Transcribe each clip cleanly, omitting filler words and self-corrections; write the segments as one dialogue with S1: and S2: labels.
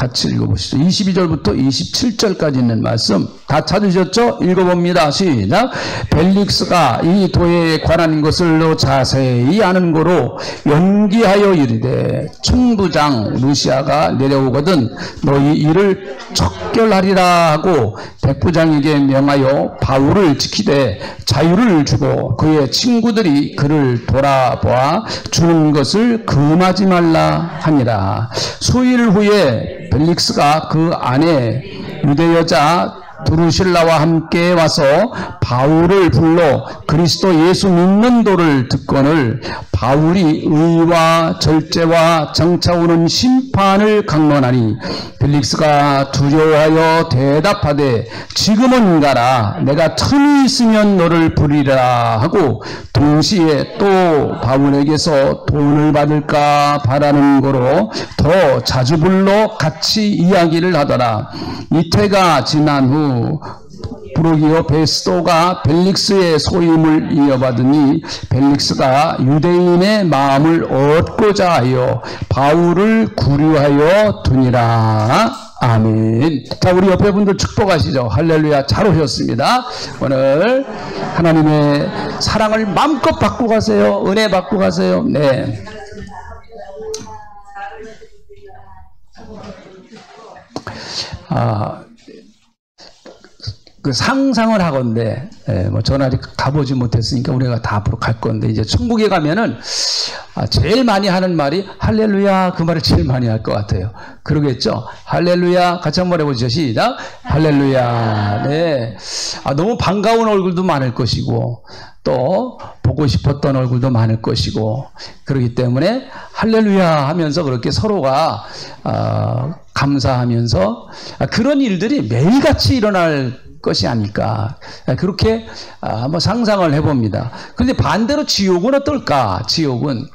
S1: 같이 읽어보시죠. 22절부터 27절까지 있는 말씀 다 찾으셨죠? 읽어봅니다. 시작. 벨릭스가 이 도에 관한 것을 자세히 아는 고로 연기하여 이르되 천부장 루시아가 내려오거든 너희 이를 척결하리라 하고 백부장에게 명하여 바울을 지키되 자유를 주고 그의 친구들이 그를 돌아보아 주는 것을 금하지 말라 하니라. 수일 후에 벨릭스가 그 아내 유대 여자 드루실라와 함께 와서 바울을 불러 그리스도 예수 믿는 도를 듣거늘 바울이 의와 절제와 장차오는 심판을 강론하니 벨릭스가 두려워하여 대답하되 지금은 가라 내가 틈이 있으면 너를 부리라 하고 동시에 또 바울에게서 돈을 받을까 바라는 거로 더 자주 불러 같이 이야기를 하더라. 이태가 지난 후 브루기오 베스도가 벨릭스의 소임을 이어받으니 벨릭스가 유대인의 마음을 얻고자 하여 바울을 구류하여 두니라. 아멘. 자, 우리 옆에 분들 축복하시죠. 할렐루야. 잘 오셨습니다. 오늘 하나님의 사랑을 마음껏 받고 가세요. 은혜 받고 가세요. 네. 그 상상을 하건대, 뭐 저는 아직 가보지 못했으니까 우리가 다 앞으로 갈 건데, 이제 천국에 가면은 제일 많이 하는 말이 할렐루야, 그 말을 제일 많이 할 것 같아요. 그러겠죠? 할렐루야, 같이 한번 해보시죠. 시작. 할렐루야. 네. 너무 반가운 얼굴도 많을 것이고, 또 보고 싶었던 얼굴도 많을 것이고, 그렇기 때문에 할렐루야 하면서 그렇게 서로가 감사하면서 그런 일들이 매일같이 일어날 것이 아닐까, 그렇게 한번 상상을 해봅니다. 그런데 반대로 지옥은 어떨까? 지옥은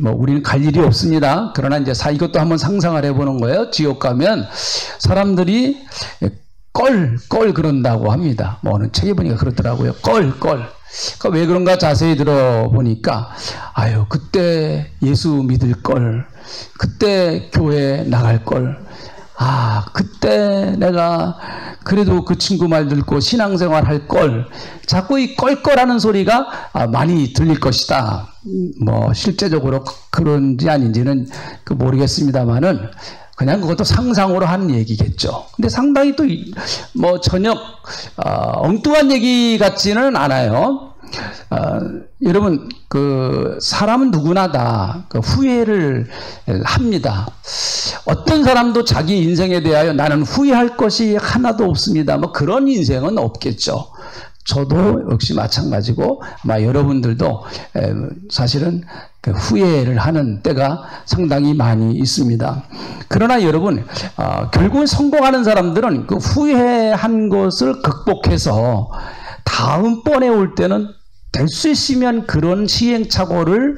S1: 뭐 우리는 갈 일이 없습니다. 그러나 이제 이것도 한번 상상을 해보는 거예요. 지옥 가면 사람들이 껄 그런다고 합니다. 뭐 어느 책에 보니까 그렇더라고요. 껄. 그러니까 왜 그런가 자세히 들어보니까 아유 그때 예수 믿을 걸, 그때 교회 나갈 걸, 그때 내가 그래도 그 친구 말 듣고 신앙생활 할 걸, 자꾸 이 껄껄하는 소리가 많이 들릴 것이다. 뭐 실제적으로 그런지 아닌지는 모르겠습니다만은 그냥 그것도 상상으로 하는 얘기겠죠. 근데 상당히 또 뭐 전혀 엉뚱한 얘기 같지는 않아요. 여러분, 사람은 누구나 다 후회를 합니다. 어떤 사람도 자기 인생에 대하여 나는 후회할 것이 하나도 없습니다. 뭐 그런 인생은 없겠죠. 저도 역시 마찬가지고 아마 여러분들도 사실은 후회를 하는 때가 상당히 많이 있습니다. 그러나 여러분, 결국은 성공하는 사람들은 그 후회한 것을 극복해서 다음번에 올 때는 될 수 있으면 그런 시행착오를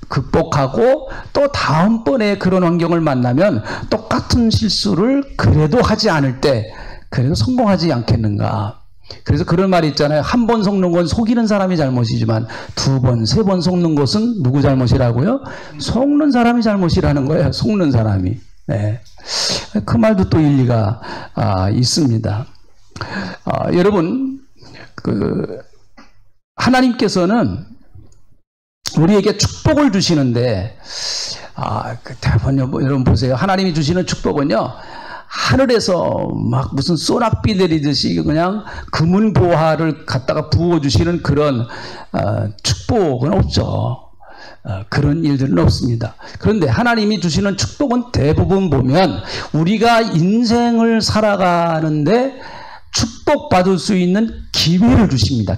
S1: 극복하고 또 다음번에 그런 환경을 만나면 똑같은 실수를 그래도 하지 않을 때 그래도 성공하지 않겠는가. 그래서 그런 말이 있잖아요. 한 번 속는 건 속이는 사람이 잘못이지만 두 번, 세 번 속는 것은 누구 잘못이라고요? 속는 사람이 잘못이라는 거예요. 속는 사람이. 네. 그 말도 또 일리가 있습니다. 여러분, 하나님께서는 우리에게 축복을 주시는데, 여러분 보세요. 하나님이 주시는 축복은요, 하늘에서 막 무슨 소낙비 내리듯이 그냥 금은보화를 갖다가 부어주시는 그런 축복은 없죠. 그런 일들은 없습니다. 그런데 하나님이 주시는 축복은 대부분 보면 우리가 인생을 살아가는데 축복받을 수 있는 기회를 주십니다.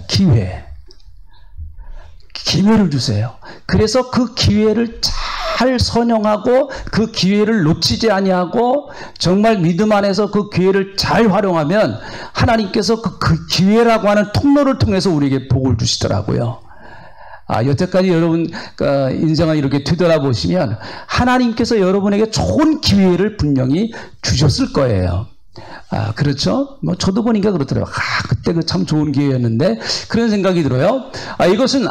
S1: 기회를 주세요. 그래서 그 기회를 잘 선용하고 그 기회를 놓치지 아니하고 정말 믿음 안에서 그 기회를 잘 활용하면 하나님께서 그 기회라고 하는 통로를 통해서 우리에게 복을 주시더라고요. 여태까지 여러분 인생을 이렇게 뒤돌아보시면 하나님께서 여러분에게 좋은 기회를 분명히 주셨을 거예요. 그렇죠? 뭐 저도 보니까 그렇더라고요. 그때 참 좋은 기회였는데, 그런 생각이 들어요. 이것은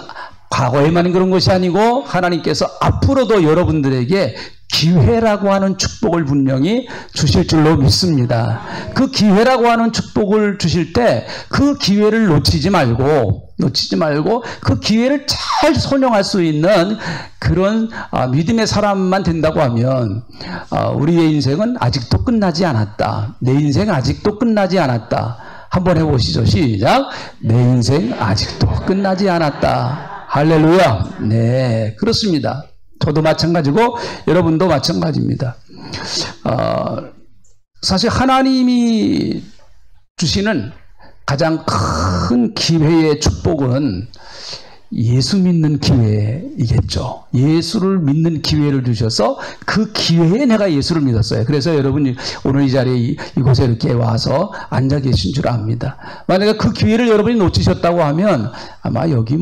S1: 과거에만 그런 것이 아니고 하나님께서 앞으로도 여러분들에게 기회라고 하는 축복을 분명히 주실 줄로 믿습니다. 그 기회라고 하는 축복을 주실 때 그 기회를 놓치지 말고 그 기회를 잘 선용할 수 있는 그런 믿음의 사람만 된다고 하면 우리의 인생은 아직도 끝나지 않았다. 내 인생 아직도 끝나지 않았다. 한번 해보시죠. 시작. 내 인생 아직도 끝나지 않았다. 할렐루야. 네, 그렇습니다. 저도 마찬가지고 여러분도 마찬가지입니다. 사실 하나님이 주시는 가장 큰 기회의 축복은 예수 믿는 기회이겠죠. 예수를 믿는 기회를 주셔서 그 기회에 내가 예수를 믿었어요. 그래서 여러분이 오늘 이 자리에 이곳에 이렇게 와서 앉아 계신 줄 압니다. 만약에 그 기회를 여러분이 놓치셨다고 하면 아마 여기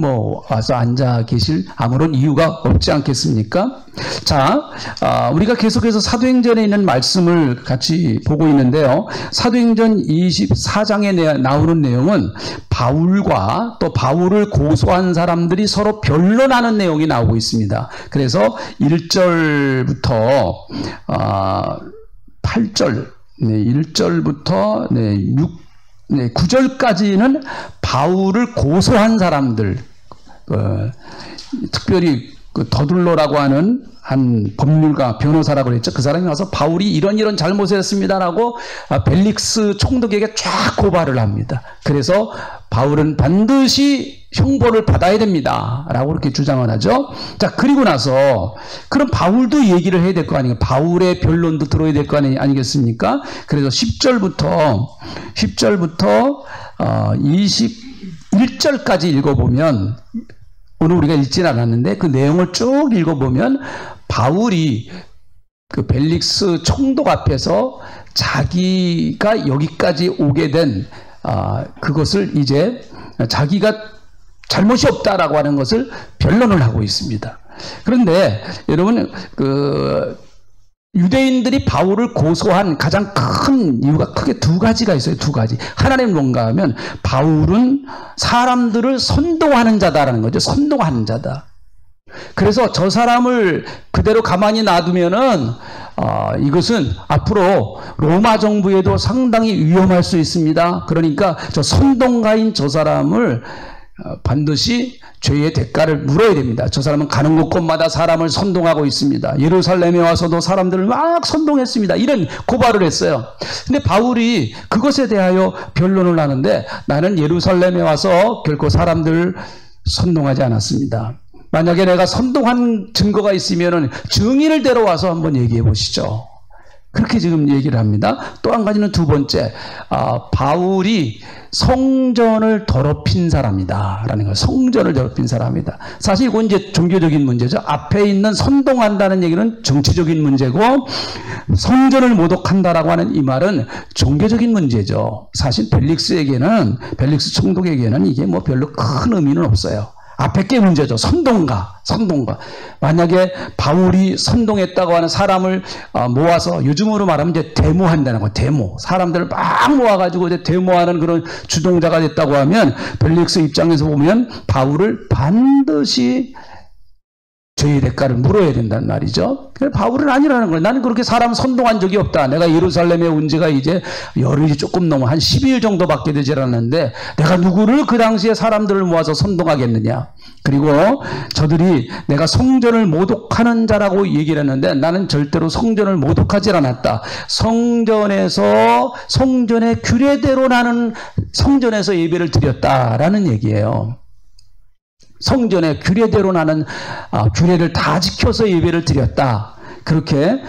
S1: 와서 앉아 계실 아무런 이유가 없지 않겠습니까? 자, 우리가 계속해서 사도행전에 있는 말씀을 같이 보고 있는데요. 사도행전 24장에 나오는 내용은 바울과 또 바울을 고소한 사람들이 서로 변론하는 내용이 나오고 있습니다. 그래서 1절부터 8절, 1절부터 9절까지는 바울을 고소한 사람들, 특별히 더둘로라고 하는 한 법률가 변호사라고 그랬죠. 그 사람이 와서 바울이 이런 잘못을 했습니다라고 벨릭스 총독에게 쫙 고발을 합니다. 그래서 바울은 반드시 형벌을 받아야 됩니다 라고 이렇게 주장을 하죠. 자, 그리고 나서 그럼 바울도 얘기를 해야 될 거 아니에요. 바울의 변론도 들어야 될 거 아니겠습니까? 그래서 10절부터 21절까지 읽어보면, 오늘 우리가 읽진 않았는데 그 내용을 쭉 읽어보면 바울이 그 벨릭스 총독 앞에서 자기가 여기까지 오게 된 그것을 이제 자기가 잘못이 없다라고 하는 것을 변론을 하고 있습니다. 그런데 여러분, 유대인들이 바울을 고소한 가장 큰 이유가 크게 두 가지가 있어요. 두 가지. 하나는 뭔가 하면 바울은 사람들을 선동하는 자다라는 거죠. 선동하는 자다. 그래서 저 사람을 그대로 가만히 놔두면은 이것은 앞으로 로마 정부에도 상당히 위험할 수 있습니다. 그러니까 저 선동가인 저 사람을 반드시 죄의 대가를 물어야 됩니다. 저 사람은 가는 곳곳마다 사람을 선동하고 있습니다. 예루살렘에 와서도 사람들을 막 선동했습니다. 이런 고발을 했어요. 근데 바울이 그것에 대하여 변론을 하는데, 나는 예루살렘에 와서 결코 사람들을 선동하지 않았습니다. 만약에 내가 선동한 증거가 있으면 증인을 데려와서 한번 얘기해 보시죠. 그렇게 지금 얘기를 합니다. 또 한 가지는 두 번째, 바울이 성전을 더럽힌 사람이다 라는 거예요. 성전을 더럽힌 사람이다. 사실 이건 이제 종교적인 문제죠. 앞에 있는 선동한다는 얘기는 정치적인 문제고, 성전을 모독한다라고 하는 이 말은 종교적인 문제죠. 사실 벨릭스 총독에게는 이게 별로 큰 의미는 없어요. 앞에 게 문제죠. 선동가. 만약에 바울이 선동했다고 하는 사람을 모아서, 요즘으로 말하면 이제 데모한다는 거, 데모. 사람들을 막 모아가지고 이제 데모하는 그런 주동자가 됐다고 하면, 벨릭스 입장에서 보면 바울을 반드시 죄의 대가를 물어야 된다는 말이죠. 바울은 아니라는 거예요. 나는 그렇게 사람 선동한 적이 없다. 내가 예루살렘에 온 지가 이제 열흘이 조금 넘어 한 12일 정도밖에 되지 않았는데 내가 누구를 그 당시에 사람들을 모아서 선동하겠느냐. 그리고 저들이 내가 성전을 모독하는 자라고 얘기를 했는데 나는 절대로 성전을 모독하지 않았다. 성전의 규례대로 나는 성전에서 예배를 드렸다라는 얘기예요. 성전의 규례대로 나는 규례를 다 지켜서 예배를 드렸다. 그렇게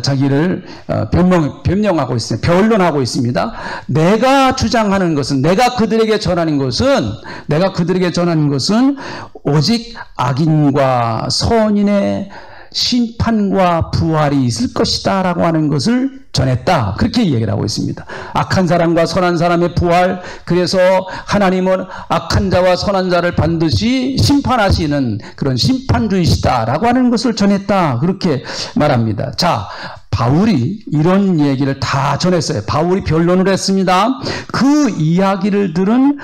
S1: 자기를 변론하고 있습니다. 내가 주장하는 것은, 내가 그들에게 전하는 것은 오직 악인과 선인의 심판과 부활이 있을 것이다 라고 하는 것을 전했다. 그렇게 얘기를 하고 있습니다. 악한 사람과 선한 사람의 부활, 그래서 하나님은 악한 자와 선한 자를 반드시 심판하시는 그런 심판주이시다 라고 하는 것을 전했다. 그렇게 말합니다. 자, 바울이 이런 얘기를 다 전했어요. 바울이 변론을 했습니다. 그 이야기를 들은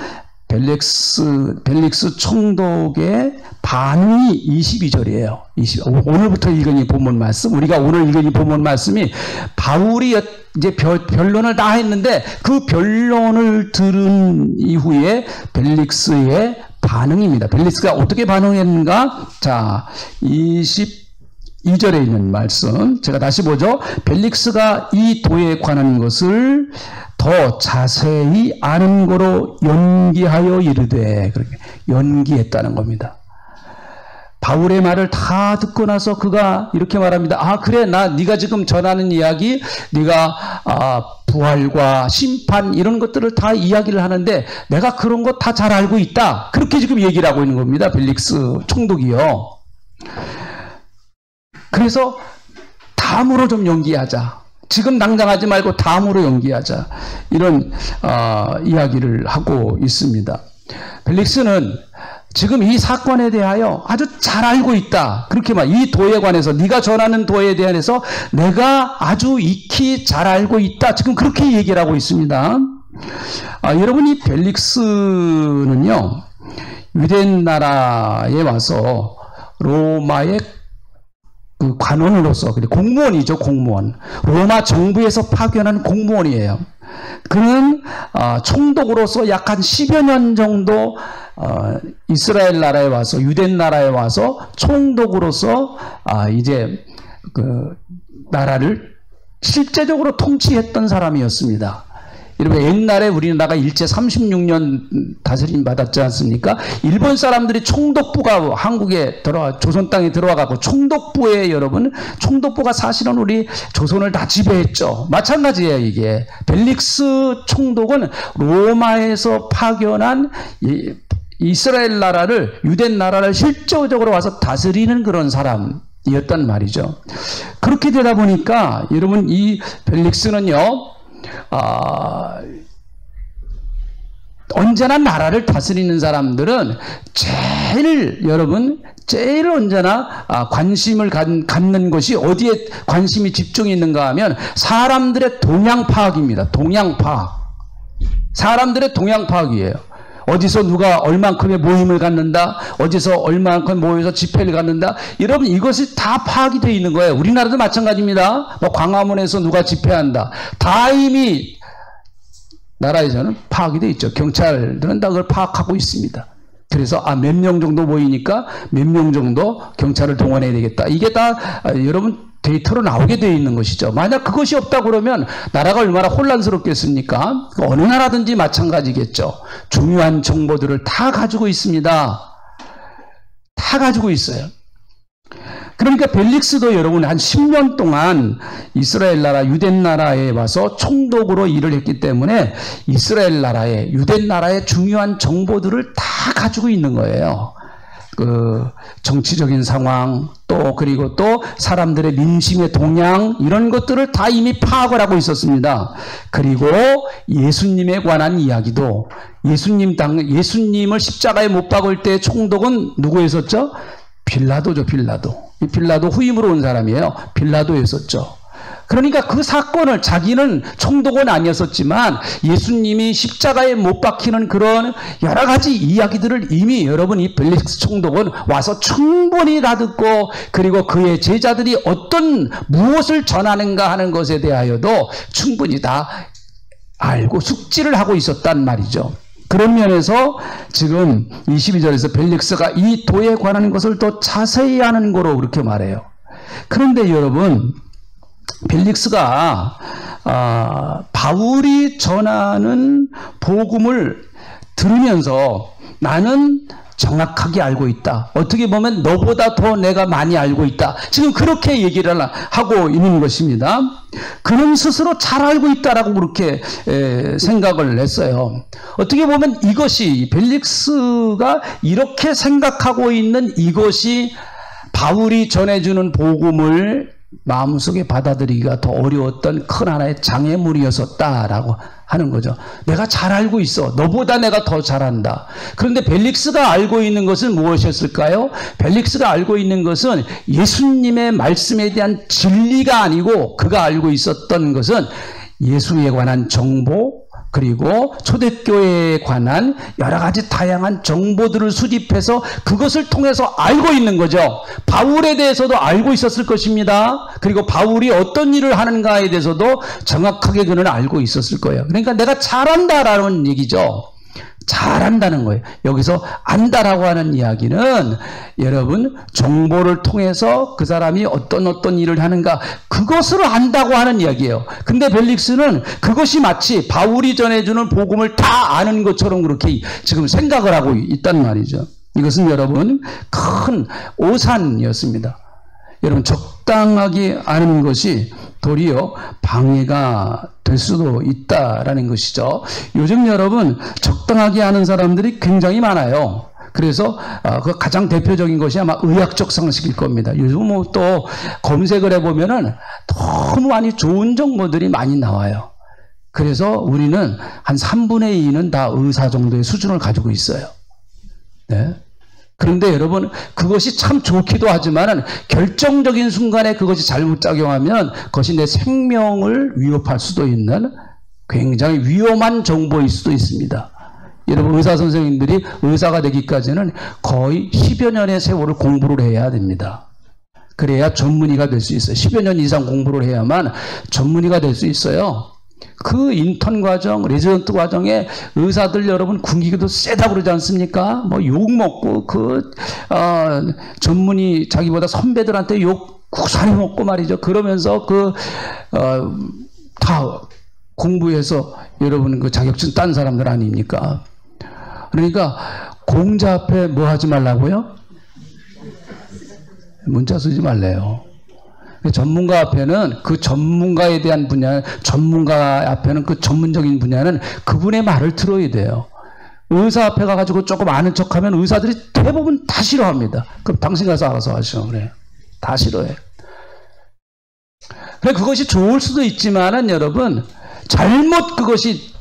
S1: 벨릭스 총독의 반응이 22절이에요. 오늘부터 읽은 이 본문 말씀, 우리가 오늘 읽은 이 본문 말씀이 바울이 이제 변론을 다 했는데 그 변론을 들은 이후에 벨릭스의 반응입니다. 벨릭스가 어떻게 반응했는가? 자, 22절에 있는 말씀 제가 다시 보죠. 벨릭스가 이 도에 관한 것을 더 자세히 아는 거로 연기하여 이르되, 그렇게 연기했다는 겁니다. 바울의 말을 다 듣고 나서 그가 이렇게 말합니다. 아, 그래, 네가 지금 전하는 이야기, 네가 부활과 심판 이런 것들을 다 이야기를 하는데 내가 그런 거 다 잘 알고 있다. 그렇게 지금 얘기를 하고 있는 겁니다. 벨릭스 총독이요. 그래서 다음으로 좀 연기하자. 지금 당장 하지 말고 다음으로 연기하자. 이런 이야기를 하고 있습니다. 벨릭스는 지금 이 사건에 대하여 아주 잘 알고 있다. 그렇게 이 도에 관해서, 네가 전하는 도에 대해서 내가 아주 익히 잘 알고 있다. 지금 그렇게 얘기를 하고 있습니다. 여러분, 이 벨릭스는요, 유대 나라에 와서 로마의 그 관원으로서, 공무원이죠, 공무원. 로마 정부에서 파견한 공무원이에요. 그는 총독으로서 약 한 10여 년 정도 이스라엘 나라에 와서, 유대 나라에 와서 총독으로서 이제 그 나라를 실제적으로 통치했던 사람이었습니다. 여러분, 옛날에 우리나라가 일제 36년 다스림 받았지 않습니까? 일본 사람들이 총독부가 한국에 조선 땅에 들어와가고, 총독부에, 여러분, 총독부가 사실은 우리 조선을 다 지배했죠. 마찬가지예요, 이게. 벨릭스 총독은 로마에서 파견한 이스라엘 나라를, 유대 나라를 실질적으로 와서 다스리는 그런 사람이었단 말이죠. 그렇게 되다 보니까, 여러분, 이 벨릭스는요, 언제나 나라를 다스리는 사람들은 제일 언제나 관심을 갖는 것이, 어디에 관심이 집중이 있는가 하면 사람들의 동향 파악입니다. 동향 파악. 사람들의 동향 파악이에요. 어디서 누가 얼만큼의 모임을 갖는다, 어디서 얼만큼 모여서 집회를 갖는다, 여러분, 이것이 다 파악이 되어 있는 거예요. 우리나라도 마찬가지입니다. 광화문에서 누가 집회한다, 다 이미 나라에서는 파악이 되어 있죠. 경찰들은 다 그걸 파악하고 있습니다. 그래서 몇 명 정도 모이니까 몇 명 정도 경찰을 동원해야 되겠다. 이게 다 여러분 데이터로 나오게 되어 있는 것이죠. 만약 그것이 없다 그러면 나라가 얼마나 혼란스럽겠습니까? 어느 나라든지 마찬가지겠죠. 중요한 정보들을 다 가지고 있습니다. 다 가지고 있어요. 그러니까 벨릭스도 여러분 한 10년 동안 이스라엘 나라, 유대 나라에 와서 총독으로 일을 했기 때문에 이스라엘 나라의, 유대 나라의 중요한 정보들을 다 가지고 있는 거예요. 그 정치적인 상황, 그리고 또 사람들의 민심의 동향, 이런 것들을 다 이미 파악을 하고 있었습니다. 그리고 예수님에 관한 이야기도, 예수님을 십자가에 못 박을 때 총독은 누구였었죠? 빌라도죠, 빌라도. 이 빌라도 후임으로 온 사람이에요. 빌라도였었죠. 그러니까 그 사건을, 자기는 총독은 아니었었지만 예수님이 십자가에 못 박히는 그런 여러 가지 이야기들을 이미 여러분 이 벨릭스 총독은 와서 충분히 다 듣고, 그리고 그의 제자들이 무엇을 전하는가 하는 것에 대하여도 충분히 다 알고 숙지를 하고 있었단 말이죠. 그런 면에서 지금 22절에서 벨릭스가 이 도에 관한 것을 더 자세히 아는 거로 그렇게 말해요. 그런데 여러분, 벨릭스가 바울이 전하는 복음을 들으면서 나는 정확하게 알고 있다, 어떻게 보면 너보다 더 내가 많이 알고 있다, 지금 그렇게 얘기를 하고 있는 것입니다. 그는 스스로 잘 알고 있다라고 그렇게 생각을 했어요. 어떻게 보면 이것이, 벨릭스가 이렇게 생각하고 있는 이것이 바울이 전해주는 복음을 마음속에 받아들이기가 더 어려웠던 큰 하나의 장애물이었었다라고 하는 거죠. 내가 잘 알고 있어. 너보다 내가 더 잘한다. 그런데 벨릭스가 알고 있는 것은 무엇이었을까요? 벨릭스가 알고 있는 것은 예수님의 말씀에 대한 진리가 아니고, 그가 알고 있었던 것은 예수에 관한 정보, 그리고 초대교회에 관한 여러 가지 다양한 정보들을 수집해서 그것을 통해서 알고 있는 거죠. 바울에 대해서도 알고 있었을 것입니다. 그리고 바울이 어떤 일을 하는가에 대해서도 정확하게 그는 알고 있었을 거예요. 그러니까 내가 잘한다라는 얘기죠. 잘한다는 거예요. 여기서 안다라고 하는 이야기는 여러분 정보를 통해서 그 사람이 어떤 일을 하는가 그것을 안다고 하는 이야기예요. 근데 벨릭스는 그것이 마치 바울이 전해주는 복음을 다 아는 것처럼 그렇게 지금 생각을 하고 있단 말이죠. 이것은 여러분 큰 오산이었습니다. 여러분 적당하게 아는 것이 도리어 방해가 될 수도 있다라는 것이죠. 요즘 여러분 적당하게 아는 사람들이 굉장히 많아요. 그래서 그 가장 대표적인 것이 아마 의학적 상식일 겁니다. 요즘 뭐 또 검색을 해보면은 너무 많이 좋은 정보들이 많이 나와요. 그래서 우리는 한 3분의 2는 다 의사 정도의 수준을 가지고 있어요. 네. 그런데 여러분 그것이 참 좋기도 하지만 결정적인 순간에 그것이 잘못 작용하면 그것이 내 생명을 위협할 수도 있는 굉장히 위험한 정보일 수도 있습니다. 여러분 의사 선생님들이 의사가 되기까지는 거의 10여 년의 세월을 공부를 해야 됩니다. 그래야 전문의가 될 수 있어요. 10여 년 이상 공부를 해야만 전문의가 될 수 있어요. 그 인턴 과정, 레지던트 과정에 의사들 여러분 군기도 세다 그러지 않습니까? 뭐 욕 먹고 전문의 자기보다 선배들한테 욕 구사리 먹고 말이죠. 그러면서 다 공부해서 여러분 그 자격증 딴 사람들 아닙니까? 그러니까 공자 앞에 뭐 하지 말라고요? 문자 쓰지 말래요. 전문가 앞에는 그 전문가에 대한 분야, 전문가 앞에는 그 전문적인 분야는 그분의 말을 들어야 돼요. 의사 앞에 가가지고 조금 아는 척하면 의사들이 대부분 다 싫어합니다. 그럼 당신 가서 알아서 하시오. 그래. 다 싫어해. 그래, 그것이 좋을 수도 있지만은 여러분, 잘못 그것이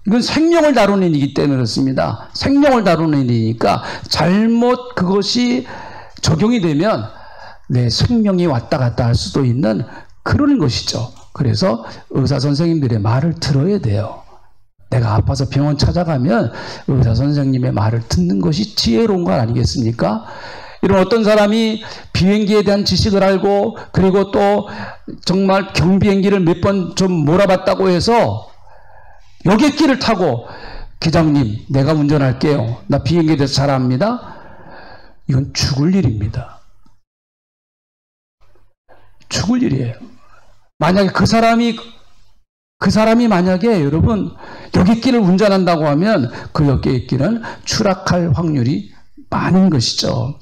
S1: 이건 생명을 다루는 일이기 때문에 그렇습니다. 생명을 다루는 일이니까 잘못 그것이 적용이 되면 내 생명이 왔다 갔다 할 수도 있는 그런 것이죠. 그래서 의사 선생님들의 말을 들어야 돼요. 내가 아파서 병원 찾아가면 의사 선생님의 말을 듣는 것이 지혜로운 거 아니겠습니까? 이런 어떤 사람이 비행기에 대한 지식을 알고 그리고 또 정말 경비행기를 몇 번 좀 몰아봤다고 해서 여객기를 타고 기장님 내가 운전할게요. 나 비행기에 대해서 잘 압니다. 이건 죽을 일입니다. 죽을 일이에요. 만약에 그 사람이 만약에 여러분 여객기를 운전한다고 하면 그 여객기는 추락할 확률이 많은 것이죠.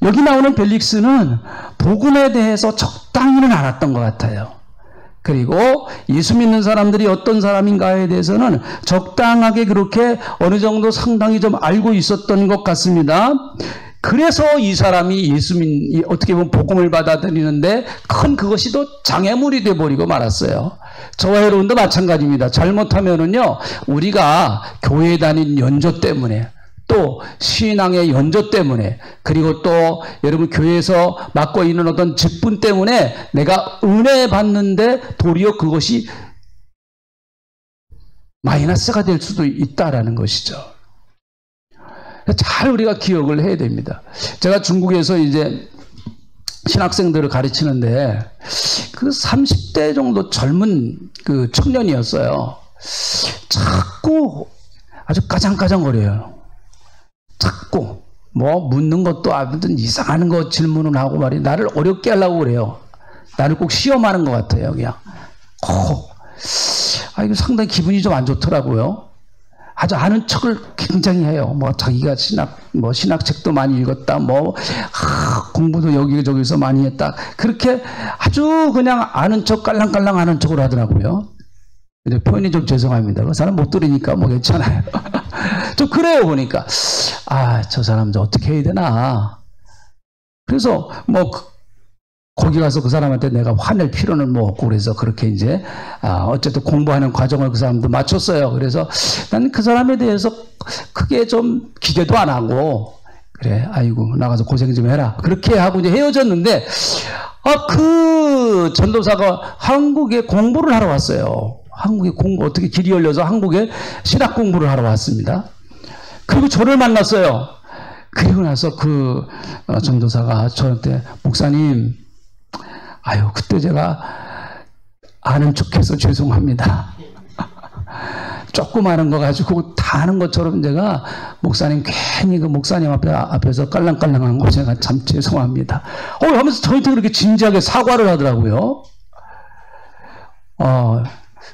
S1: 여기 나오는 벨릭스는 복음에 대해서 적당히는 알았던 것 같아요. 그리고 예수 믿는 사람들이 어떤 사람인가에 대해서는 적당하게 그렇게 어느 정도 상당히 좀 알고 있었던 것 같습니다. 그래서 이 사람이 어떻게 보면 복음을 받아들이는데 큰 그것이 또 장애물이 되어버리고 말았어요. 저와 여러분도 마찬가지입니다. 잘못하면은요, 우리가 교회 다닌 연조 때문에 또 신앙의 연조 때문에 그리고 또 여러분 교회에서 맡고 있는 어떤 직분 때문에 내가 은혜 받는데 도리어 그것이 마이너스가 될 수도 있다라는 것이죠. 잘 우리가 기억을 해야 됩니다. 제가 중국에서 이제 신학생들을 가르치는데 그 30대 정도 젊은 그 청년이었어요. 자꾸 아주 까장까장거려요. 자꾸 뭐 묻는 것도 아무튼 이상한 거 질문을 하고 말이에요. 나를 어렵게 하려고 그래요. 나를 꼭 시험하는 것 같아요. 그냥 이거 상당히 기분이 좀 안 좋더라고요. 아주 아는 척을 굉장히 해요. 뭐 자기가 신학책도 많이 읽었다. 공부도 여기저기서 많이 했다. 그렇게 아주 그냥 아는 척 깔랑깔랑 하는 척을 하더라고요. 근데 표현이 좀 죄송합니다. 그 사람 못 들으니까 뭐 괜찮아요. 좀 그래요 보니까. 저 사람 어떻게 해야 되나. 그래서 거기 가서 그 사람한테 내가 화낼 필요는 없고 그래서 그렇게 이제 어쨌든 공부하는 과정을 그 사람도 마쳤어요. 그래서 난 그 사람에 대해서 크게 좀 기대도 안 하고 그래, 아이고, 나가서 고생 좀 해라. 그렇게 하고 이제 헤어졌는데, 그 전도사가 한국에 공부를 하러 왔어요. 한국에 어떻게 길이 열려서 한국에 신학 공부를 하러 왔습니다. 그리고 저를 만났어요. 그리고 나서 그 전도사가 저한테, 목사님, 아유, 그때 제가 아는 척해서 죄송합니다. 조금 아는 거 가지고 다 아는 것처럼 제가 목사님 괜히 그 목사님 앞에서 깔랑깔랑한 거 제가 참 죄송합니다. 하면서 저한테 그렇게 진지하게 사과를 하더라고요.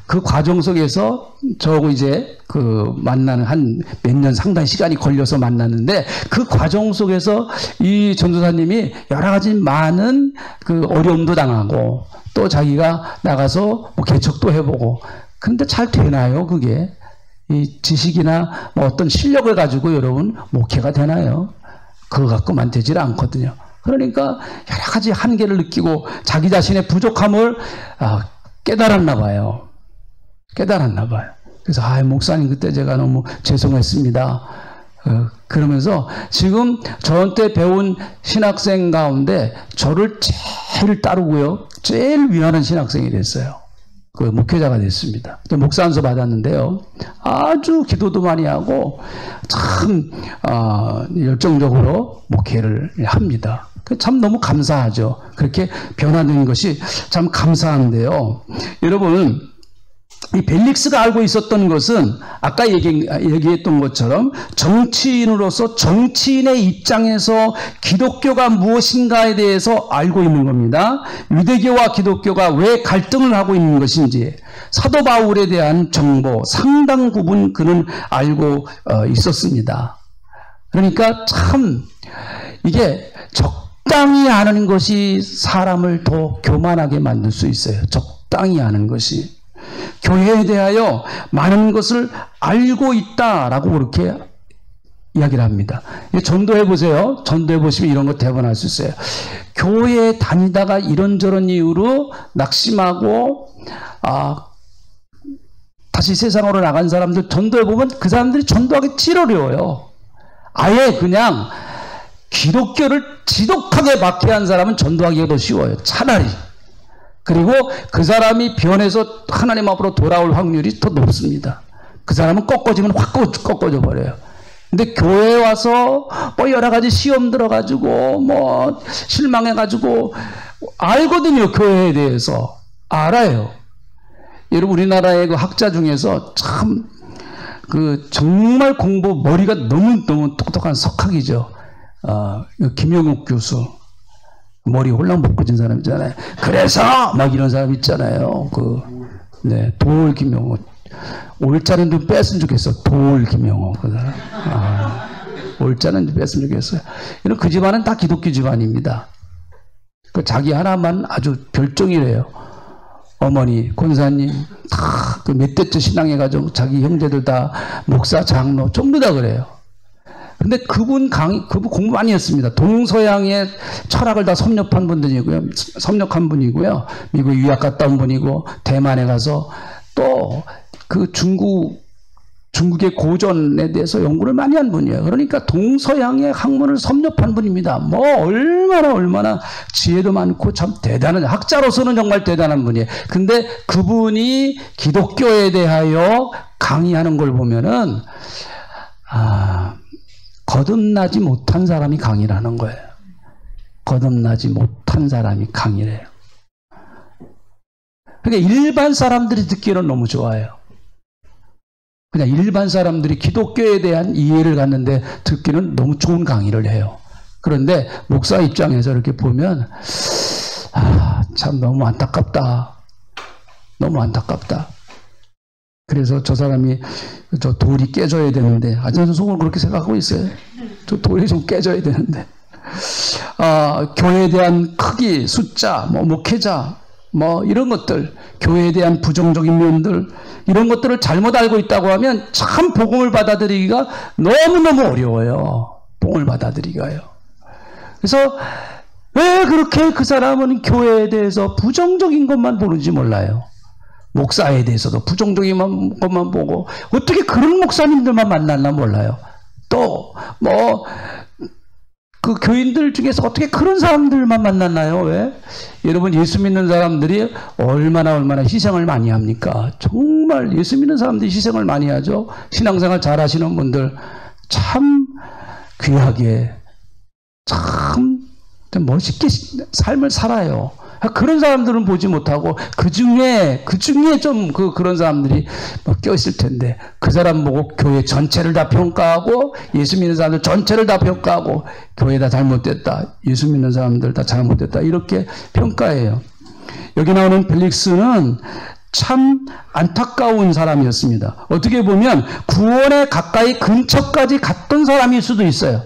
S1: 그 과정 속에서 저하고 이제 그 만나는 한 몇 년 상당히 시간이 걸려서 만났는데, 그 과정 속에서 이 전도사님이 여러 가지 많은 그 어려움도 당하고 또 자기가 나가서 뭐 개척도 해보고, 근데 잘 되나요? 그게 이 지식이나 뭐 어떤 실력을 가지고 여러분 목회가 되나요? 그거 갖고만 되질 않거든요. 그러니까 여러 가지 한계를 느끼고 자기 자신의 부족함을 깨달았나 봐요. 깨달았나 봐요. 그래서 목사님 그때 제가 너무 죄송했습니다. 그러면서 지금 저한테 배운 신학생 가운데 저를 제일 따르고요, 제일 위하는 신학생이 됐어요. 그 목회자가 됐습니다. 목사 안수 받았는데요, 아주 기도도 많이 하고 참 열정적으로 목회를 합니다. 참 너무 감사하죠. 그렇게 변화된 것이 참 감사한데요. 여러분, 이 벨릭스가 알고 있었던 것은 아까 얘기했던 것처럼 정치인으로서 정치인의 입장에서 기독교가 무엇인가에 대해서 알고 있는 겁니다. 유대교와 기독교가 왜 갈등을 하고 있는 것인지 사도 바울에 대한 정보 상당 부분 그는 알고 있었습니다. 그러니까 참 이게 적당히 아는 것이 사람을 더 교만하게 만들 수 있어요. 적당히 아는 것이. 교회에 대하여 많은 것을 알고 있다라고 그렇게 이야기를 합니다. 전도해 보세요. 전도해 보시면 이런 거 대번할 수 있어요. 교회에 다니다가 이런저런 이유로 낙심하고 다시 세상으로 나간 사람들 전도해 보면 그 사람들이 전도하기 찌 어려워요. 아예 그냥 기독교를 지독하게 박해한 사람은 전도하기가 더 쉬워요. 차라리. 그리고 그 사람이 변해서 하나님 앞으로 돌아올 확률이 더 높습니다. 그 사람은 꺾어지면 확 꺾어져 버려요. 근데 교회에 와서 뭐 여러 가지 시험 들어가지고 뭐 실망해가지고 알거든요. 교회에 대해서 알아요. 여러분, 우리나라의 그 학자 중에서 참 그 정말 공부 머리가 너무 똑똑한 석학이죠. 김영욱 교수. 머리 홀랑 벗겨진 사람 있잖아요. 그래서 막 이런 사람 있잖아요. 돌 김영호. 올자는 좀 뺐으면 좋겠어. 돌 김영호. 그 사람. 올자는 좀 뺐으면 좋겠어요. 이런 그 집안은 다 기독교 집안입니다. 그 자기 하나만 아주 별종이래요. 어머니, 권사님 다 그 몇 대째 신앙해 가지고 자기 형제들 다 목사, 장로 전부 다 그래요. 근데 그분 공부 많이 했습니다. 동서양의 철학을 다 섭렵한 분이고요. 미국 유학 갔다 온 분이고, 대만에 가서 또 그 중국의 고전에 대해서 연구를 많이 한 분이에요. 그러니까 동서양의 학문을 섭렵한 분입니다. 뭐 얼마나 지혜도 많고 참 대단한, 학자로서는 정말 대단한 분이에요. 근데 그분이 기독교에 대하여 강의하는 걸 보면은 거듭나지 못한 사람이 강의를 하는 거예요. 거듭나지 못한 사람이 강의를 해요. 그러니까 일반 사람들이 듣기는 너무 좋아요. 그냥 일반 사람들이 기독교에 대한 이해를 갖는데 듣기는 너무 좋은 강의를 해요. 그런데 목사 입장에서 이렇게 보면 참 너무 안타깝다. 너무 안타깝다. 그래서 저 사람이 저 돌이 깨져야 되는데, 저는 속으로 그렇게 생각하고 있어요. 저 돌이 좀 깨져야 되는데, 교회에 대한 크기, 숫자, 목회자, 이런 것들, 교회에 대한 부정적인 면들, 이런 것들을 잘못 알고 있다고 하면 참 복음을 받아들이기가 너무너무 어려워요. 복음을 받아들이기가요. 그래서 왜 그렇게 그 사람은 교회에 대해서 부정적인 것만 보는지 몰라요. 목사에 대해서도 부정적인 것만 보고, 어떻게 그런 목사님들만 만났나 몰라요. 또 그 교인들 중에서 어떻게 그런 사람들만 만났나요? 왜? 여러분, 예수 믿는 사람들이 얼마나 희생을 많이 합니까? 정말 예수 믿는 사람들이 희생을 많이 하죠. 신앙생활 잘 하시는 분들 참 귀하게, 참 멋있게 삶을 살아요. 그런 사람들은 보지 못하고 그 중에 좀 그런 사람들이 껴있을 텐데, 그 사람 보고 교회 전체를 다 평가하고, 예수 믿는 사람들 전체를 다 평가하고, 교회 다 잘못됐다, 예수 믿는 사람들 다 잘못됐다, 이렇게 평가해요. 여기 나오는 펠릭스는 참 안타까운 사람이었습니다. 어떻게 보면 구원에 가까이 근처까지 갔던 사람일 수도 있어요.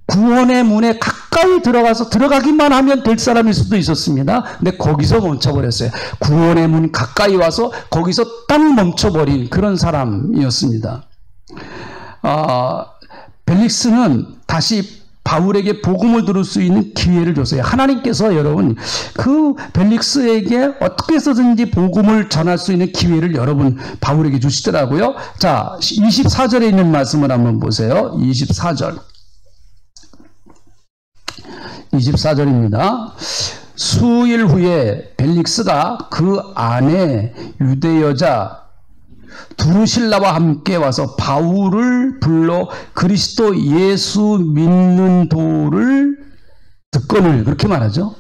S1: 구원의 문에 가까이 들어가기만 하면 될 사람일 수도 있었습니다. 근데 거기서 멈춰버렸어요. 구원의 문 가까이 와서 거기서 딱 멈춰버린 그런 사람이었습니다. 벨릭스는 다시 바울에게 복음을 들을 수 있는 기회를 줬어요. 하나님께서 여러분 그 벨릭스에게 어떻게 해서든지 복음을 전할 수 있는 기회를 여러분 바울에게 주시더라고요. 자, 24절에 있는 말씀을 한번 보세요. 24절입니다. 수일 후에 벨릭스가 그 안에 유대 여자 두루실라와 함께 와서 바울을 불러 그리스도 예수 믿는 도를 듣거늘, 그렇게 말하죠.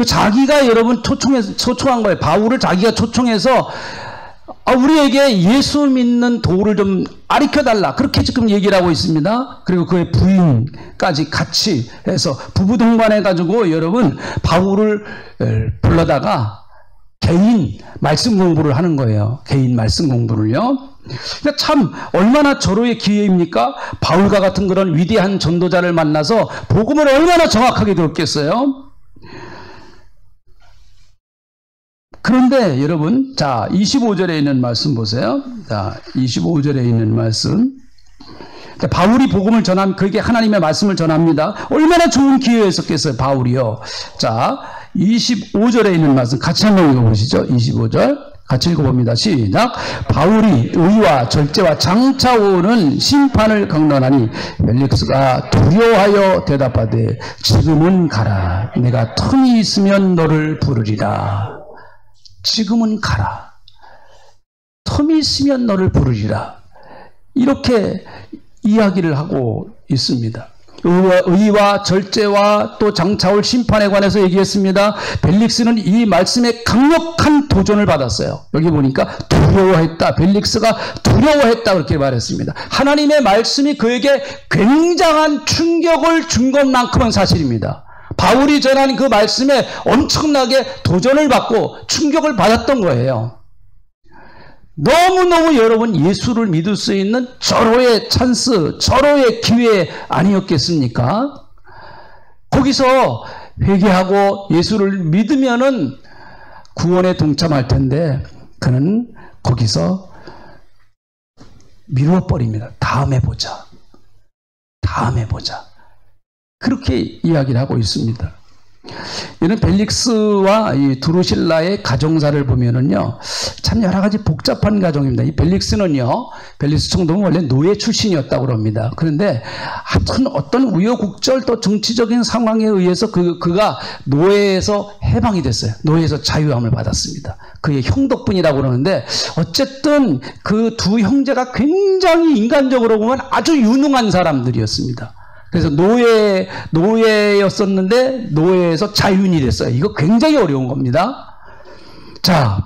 S1: 자기가 여러분 초청한 거예요. 바울을 자기가 초청해서 우리에게 예수 믿는 도를 좀 가르쳐달라, 그렇게 지금 얘기를 하고 있습니다. 그리고 그의 부인까지 같이 해서 부부 동반해가지고 여러분 바울을 불러다가 개인 말씀 공부를 하는 거예요. 개인 말씀 공부를요. 그러니까 참 얼마나 절호의 기회입니까? 바울과 같은 그런 위대한 전도자를 만나서 복음을 얼마나 정확하게 들었겠어요? 그런데 여러분, 자, 25절에 있는 말씀 보세요. 자, 25절에 있는 말씀. 바울이 복음을 그에게 하나님의 말씀을 전합니다. 얼마나 좋은 기회였었겠어요, 바울이요. 자, 25절에 있는 말씀 같이 한번 읽어보시죠. 25절 같이 읽어봅니다. 시작. 바울이 의와 절제와 장차 오는 심판을 강론하니 벨릭스가 두려워하여 대답하되 지금은 가라. 내가 틈이 있으면 너를 부르리라. 지금은 가라. 틈이 있으면 너를 부르리라. 이렇게 이야기를 하고 있습니다. 의와 절제와 또 장차올 심판에 관해서 얘기했습니다. 벨릭스는 이 말씀에 강력한 도전을 받았어요. 여기 보니까 두려워했다. 벨릭스가 두려워했다, 그렇게 말했습니다. 하나님의 말씀이 그에게 굉장한 충격을 준 것만큼은 사실입니다. 바울이 전한 그 말씀에 엄청나게 도전을 받고 충격을 받았던 거예요. 너무너무 여러분 예수를 믿을 수 있는 절호의 찬스, 절호의 기회 아니었겠습니까? 거기서 회개하고 예수를 믿으면은 구원에 동참할 텐데 그는 거기서 미루어버립니다. 다음에 보자. 다음에 보자. 그렇게 이야기를 하고 있습니다. 이런 벨릭스와 이 두루실라의 가정사를 보면은요, 참 여러 가지 복잡한 가정입니다. 이 벨릭스는요, 벨릭스 총독은 원래 노예 출신이었다고 합니다. 그런데 하여튼 어떤 우여곡절 또 정치적인 상황에 의해서 그가 노예에서 해방이 됐어요. 노예에서 자유함을 받았습니다. 그의 형 덕분이라고 그러는데, 어쨌든 그 두 형제가 굉장히 인간적으로 보면 아주 유능한 사람들이었습니다. 그래서 노예였었는데 노예에서 자유인이 됐어요. 이거 굉장히 어려운 겁니다. 자,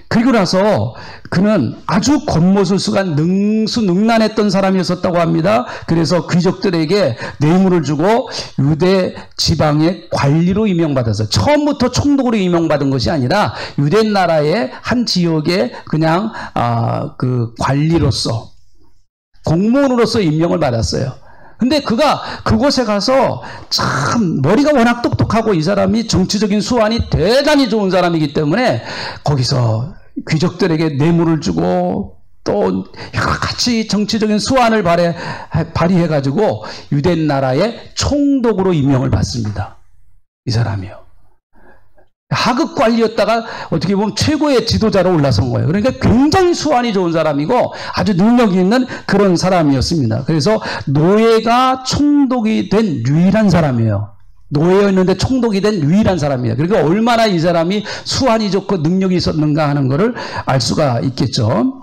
S1: 그리고 나서 그는 아주 겉모술수가 능수능란했던 사람이었었다고 합니다. 그래서 귀족들에게 뇌물을 주고 유대 지방의 관리로 임명받았어요. 처음부터 총독으로 임명받은 것이 아니라 유대 나라의 한 지역에 그냥 그 관리로서, 공무원으로서 임명을 받았어요. 근데 그가 그곳에 가서 참 머리가 워낙 똑똑하고 이 사람이 정치적인 수완이 대단히 좋은 사람이기 때문에 거기서 귀족들에게 뇌물을 주고 또 여러 가지 정치적인 수완을 발휘해가지고 유대 나라의 총독으로 임명을 받습니다. 이 사람이요. 하급 관리였다가 어떻게 보면 최고의 지도자로 올라선 거예요. 그러니까 굉장히 수완이 좋은 사람이고 아주 능력이 있는 그런 사람이었습니다. 그래서 노예가 총독이 된 유일한 사람이에요. 노예였는데 총독이 된 유일한 사람이에요. 그러니까 얼마나 이 사람이 수완이 좋고 능력이 있었는가 하는 것을 알 수가 있겠죠.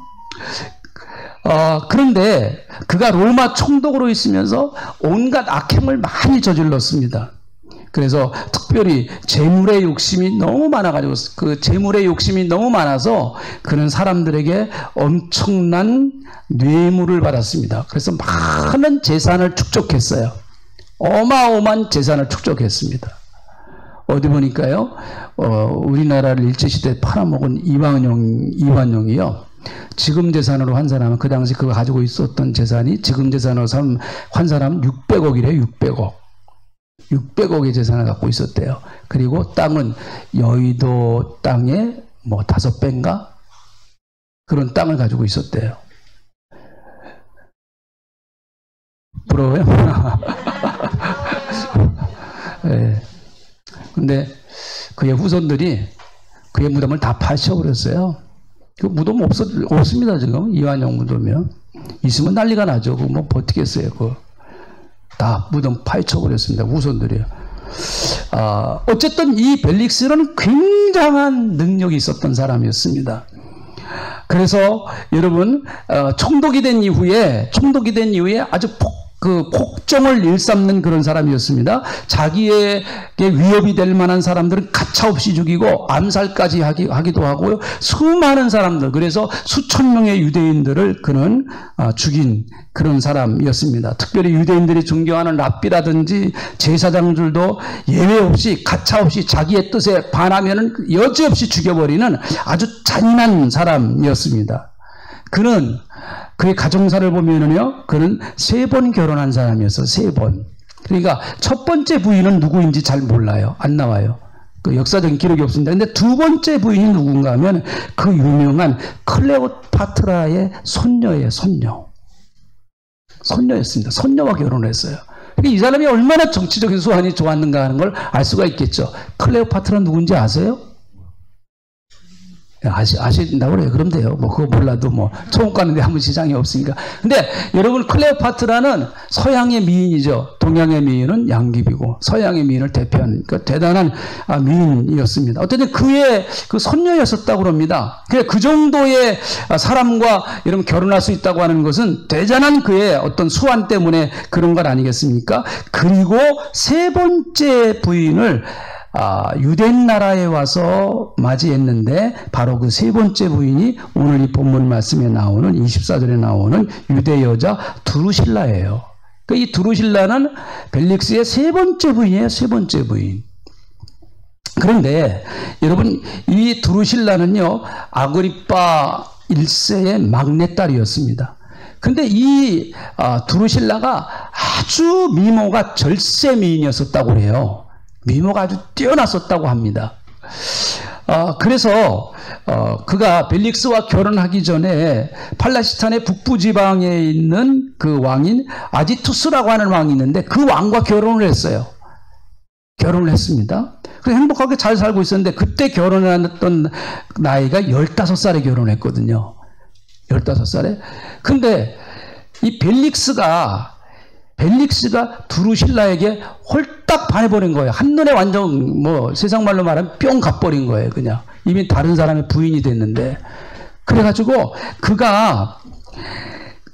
S1: 그런데 그가 로마 총독으로 있으면서 온갖 악행을 많이 저질렀습니다. 그래서 특별히 재물의 욕심이 너무 많아가지고 그 재물의 욕심이 너무 많아서 그는 사람들에게 엄청난 뇌물을 받았습니다. 그래서 많은 재산을 축적했어요. 어마어마한 재산을 축적했습니다. 어디 보니까요, 우리나라를 일제시대에 팔아먹은 이완용이요. 지금 재산으로 환산하면 그 당시 그가 가지고 있었던 재산이 지금 재산으로 환산하면 600억이래요. 600억. 600억의 재산을 갖고 있었대요. 그리고 땅은 여의도 땅에 뭐 5배인가? 그런 땅을 가지고 있었대요. 부러워요? 네. 근데 그의 후손들이 그의 무덤을 다 파셔버렸어요. 그 무덤 없습니다, 지금. 이완용 무덤이요. 있으면 난리가 나죠. 그거 뭐 버티겠어요, 그거. 다 무덤 파헤쳐버렸습니다. 후손들이요. 어쨌든 이 벨릭스는 굉장한 능력이 있었던 사람이었습니다. 그래서 여러분 총독이 된 이후에 아주 폭정을 일삼는 그런 사람이었습니다. 자기에게 위협이 될 만한 사람들은 가차없이 죽이고 암살까지 하기도 하고요. 수많은 사람들, 그래서 수천 명의 유대인들을 그는 죽인 그런 사람이었습니다. 특별히 유대인들이 존경하는 랍비라든지 제사장들도 예외 없이 가차없이 자기의 뜻에 반하면은 여지없이 죽여버리는 아주 잔인한 사람이었습니다. 그는 그의 가정사를 보면은요, 그는 3번 결혼한 사람이었어. 3번. 그러니까 첫 번째 부인은 누구인지 잘 몰라요. 안 나와요. 그 역사적인 기록이 없습니다. 근데 두 번째 부인이 누군가 하면 그 유명한 클레오파트라의 손녀예요. 손녀였습니다. 손녀와 결혼을 했어요. 그러니까 이 사람이 얼마나 정치적인 수완이 좋았는가 하는 걸 알 수가 있겠죠. 클레오파트라 누군지 아세요? 아신다고 그래요. 그럼 돼요. 뭐 그거 몰라도 뭐 처음 가는데 아무 지장이 없으니까. 근데 여러분, 클레오파트라는 서양의 미인이죠. 동양의 미인은 양귀비고 서양의 미인을 대표하는 대단한 미인이었습니다. 어쨌든 그의 그 손녀였었다고 합니다. 그 정도의 사람과 여러분 결혼할 수 있다고 하는 것은 대단한 그의 어떤 수완 때문에 그런 것 아니겠습니까? 그리고 3번째 부인을 유대인 나라에 와서 맞이했는데 바로 그 3번째 부인이 오늘 이 본문 말씀에 나오는 24절에 나오는 유대 여자 두루실라예요. 그러니까 이 두루실라는 벨릭스의 3번째 부인이에요. 3번째 부인. 그런데 여러분, 이 두루실라는요, 아그리빠 1세의 막내딸이었습니다. 근데 이 두루실라가 아주 미모가 절세 미인이었었다고 해요. 미모가 아주 뛰어났었다고 합니다. 그래서 그가 벨릭스와 결혼하기 전에 팔레스타인의 북부 지방에 있는 그 왕인 아지투스라고 하는 왕이 있는데 그 왕과 결혼을 했어요. 결혼을 했습니다. 그래서 행복하게 잘 살고 있었는데 그때 결혼했던 나이가 15살에 결혼했거든요. 15살에. 근데 이 벨릭스가 두루실라에게 홀딱 반해버린 거예요. 한눈에 완전 뭐 세상 말로 말하면 뿅 가버린 거예요. 그냥 이미 다른 사람의 부인이 됐는데. 그래가지고 그가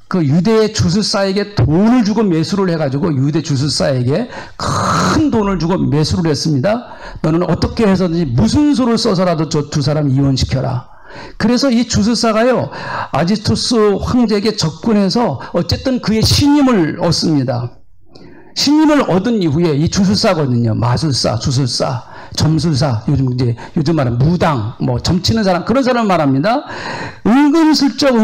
S1: 그 유대 주술사에게 돈을 주고 매수를 해가지고 유대 주술사에게 큰 돈을 주고 매수를 했습니다. 너는 어떻게 해서든지 무슨 수를 써서라도 저 두 사람 이혼시켜라. 그래서 이 주술사가요, 아지투스 황제에게 접근해서 어쨌든 그의 신임을 얻습니다. 신임을 얻은 이후에 이 주술사거든요. 마술사, 주술사, 점술사, 요즘 말하는 무당, 뭐 점치는 사람, 그런 사람 말합니다. 은근슬쩍